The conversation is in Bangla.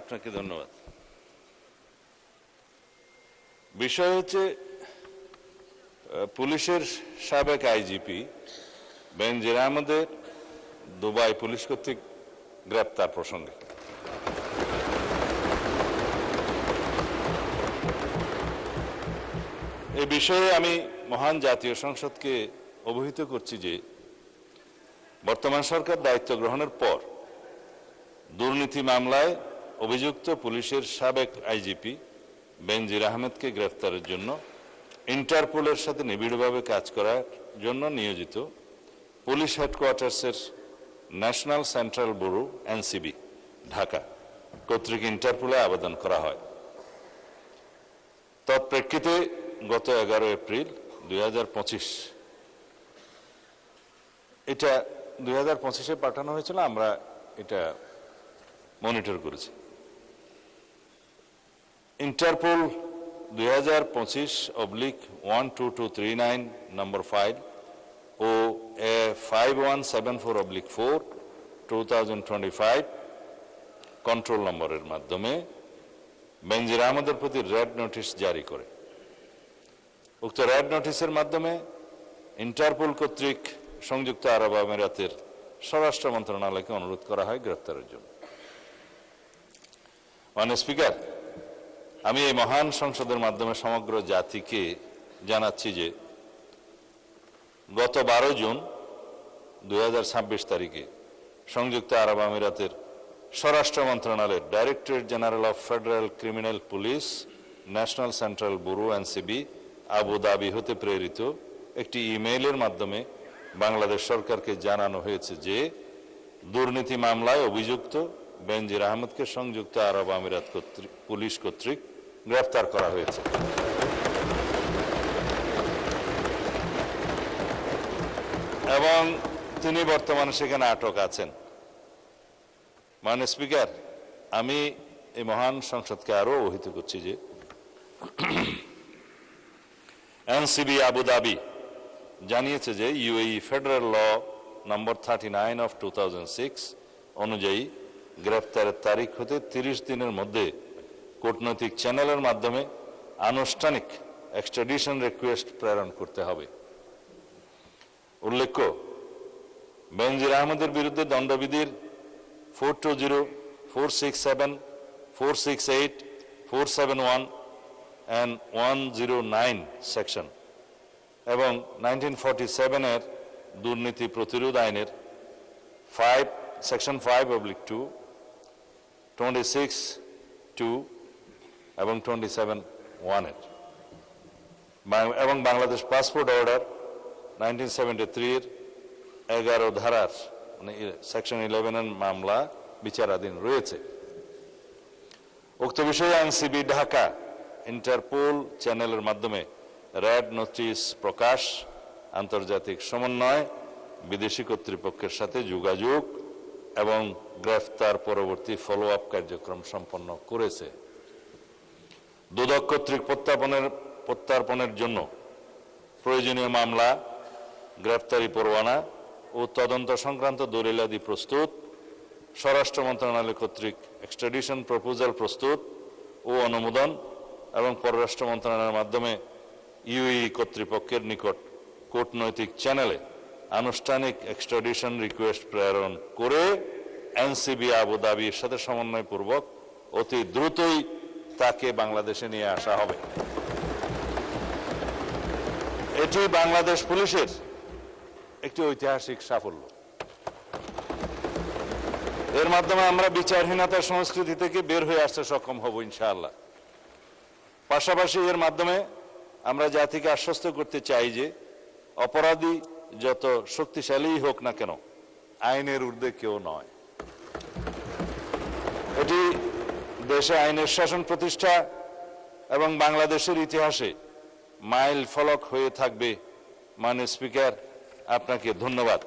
আপনাকে ধন্যবাদ। বিষয় হচ্ছে পুলিশের সাবেক আইজিপি বেনজির আহমেদের দুবাই পুলিশ কর্তৃক গ্রেপ্তার প্রসঙ্গে। এই বিষয়ে আমি মহান জাতীয় সংসদকে অবহিত করছি যে বর্তমান সরকার দায়িত্ব গ্রহণের পর দুর্নীতি মামলায় অভিযুক্ত পুলিশের সাবেক আইজিপি বেনজির আহমেদকে গ্রেফতারের জন্য ইন্টারপোলের সাথে নিবিড়ভাবে কাজ করার জন্য নিয়োজিত পুলিশ হেডকোয়ার্টার্সের national central bureau NCB Dhaka কর্তৃক ইন্টারপোলে আবেদন করা হয়। তৎপ্রেক্ষিতে গত 11 এপ্রিল 2025 এটা 2025-এ পাঠানো হয়েছিল, আমরা এটা মনিটর করেছি। ইন্টারপোল 2025/12239 নম্বর ফাইল ও 5174/4 2025 কন্ট্রোল নম্বরের মাধ্যমে বেনজির আহমেদের প্রতি রেড নোটিশ জারি করে। উক্ত রেড নোটিশের মাধ্যমে ইন্টারপোল কর্তৃক সংযুক্ত আরব আমিরাতের স্বরাষ্ট্র মন্ত্রণালয়কে অনুরোধ করা হয় গ্রেফতারের জন্য। মাননীয় স্পিকার, আমি এই মহান সংসদের মাধ্যমে সমগ্র জাতিকে জানাচ্ছি যে গত 12 জুন 2026 তারিখে সংযুক্ত আরব আমিরাতের স্বরাষ্ট্র মন্ত্রণালয়ের directorate general of federal criminal police national central bureau NCB Abu Dhabi হতে প্রেরিত একটি ইমেইলের মাধ্যমে বাংলাদেশ সরকারকে জানানো হয়েছে যে দুর্নীতি মামলায় অভিযুক্ত বেনজির আহমেদকে সংযুক্ত আরব আমিরাত পুলিশ কর্তৃক গ্রেফতার করা হয়েছে এবং তিনি বর্তমানে সেখানে আটক আছেন। মাননীয় স্পিকার, আমি এই মহান সংসদকে আরো অবহিত করছি যে এনসিবি আবুধাবি জানিয়েছে যে ইউএই ফেডারেল ল নম্বর 39/2006 অনুযায়ী গ্রেফতারের তারিখ হতে 30 দিনের মধ্যে কূটনৈতিক চ্যানেলের মাধ্যমে আনুষ্ঠানিক এক্সট্রাডিশন রিকোয়েস্ট প্রেরণ করতে হবে। উল্লেখ্য, বেনজির আহমেদের বিরুদ্ধে দণ্ডবিধির 420, 467, 468, 471 and 109 সেকশন এবং 1947-এর দুর্নীতি প্রতিরোধ আইনের সেকশন 5/2, 26(2) এবং 27(1) এবং বাংলাদেশ পাসপোর্ট অর্ডার 1973-এর 11 ধারার মানে সেকশন 11-এর মামলা বিচারাধীন রয়েছে। উক্ত বিষয়ে এনসিবি ঢাকা ইন্টারপোল চ্যানেলের মাধ্যমে রেড নোটিশ প্রকাশ, আন্তর্জাতিক সমন্বয়, বিদেশি কর্তৃপক্ষের সাথে যোগাযোগ এবং গ্রেফতার পরবর্তী ফলো আপ কার্যক্রম সম্পন্ন করেছে। দুদক কর্তৃক প্রত্যার্পণের জন্য প্রয়োজনীয় মামলা, গ্রেফতারি পরোয়ানা ও তদন্ত সংক্রান্ত দলিলাদি প্রস্তুত, স্বরাষ্ট্র মন্ত্রণালয় কর্তৃক এক্সট্রাডিশন প্রপোজাল প্রস্তুত ও অনুমোদন এবং পররাষ্ট্র মন্ত্রণালয়ের মাধ্যমে ইউএই কর্তৃপক্ষের নিকট কূটনৈতিক চ্যানেলে আনুষ্ঠানিক এক্সট্রাডিশন রিকোয়েস্ট প্রেরণ করে এনসিবি আবুধাবির সাথে সমন্বয়পূর্বক অতি দ্রুতই তাকে বাংলাদেশে নিয়ে আসা হবে। এটি বাংলাদেশ পুলিশের একটি ঐতিহাসিক সাফল্য। এর মাধ্যমে আমরা বিচারহীনতার সংস্কৃতি থেকে বের হয়ে আসতে সক্ষম হব ইনশাআল্লাহ। পাশাপাশি এর মাধ্যমে আমরা জাতিকে আশ্বস্ত করতে চাই যে অপরাধী যত শক্তিশালী হোক না কেন, আইনের ঊর্ধ্বে কেউ নয়। এটি দেশে আইনের শাসন প্রতিষ্ঠা এবং বাংলাদেশের ইতিহাসে মাইল ফলক হয়ে থাকবে। মাননীয় স্পিকার, আপনাকে ধন্যবাদ।